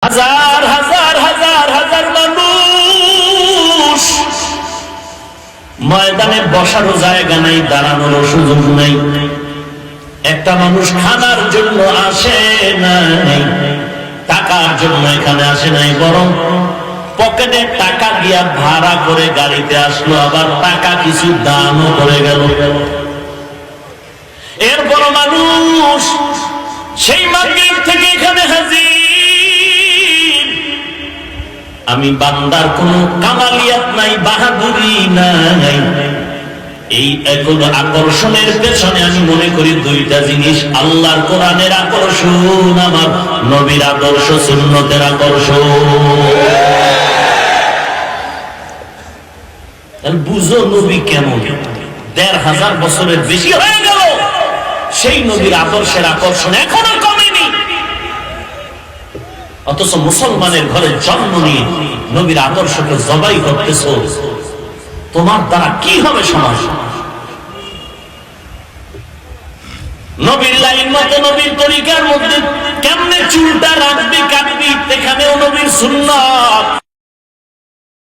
হাজার হাজার হাজার হাজার মানুষ, ময়দানে বসারও জায়গা নাই, দাঁড়ানোর সুযোগ নাই। একটা মানুষ খানার জন্য আসে নাই, টাকার জন্য এখানে আসে নাই, বরং পকেটে টাকা দিয়া ভাড়া করে গাড়িতে আসলো, আবার টাকা কিছু দানও করে গেল। এরপর মানুষ সেই মাগরিব থেকে এখানে হাজির। আমি বান্দার কোন কামালিয়াত নাই, বাহাদুরি নাই। এই এগুলো আকর্ষণের পেছনে আমি মনে করি দুইটা জিনিস, আল্লাহর কোরআনের আকর্ষণ, আমার নবীর আদর্শ সুন্নতের আকর্ষণ। বুঝো নবী কেমন, ১৫০০ বছরের বেশি হয়ে গেল, সেই নবীর আদর্শের আকর্ষণ এখনো কমেনি। অথচ মুসলমানের ঘরে জন্ম নিয়ে নবীর আদর্শকে জবাই করতেছ, তোমার দ্বারা কি হবে সমাজ? নবীর লাইন মতো, নবীর তরিকার মধ্যে কেমনে চুলটা রাখবি কাটবি, এখানেও নবীর সুন্নাত।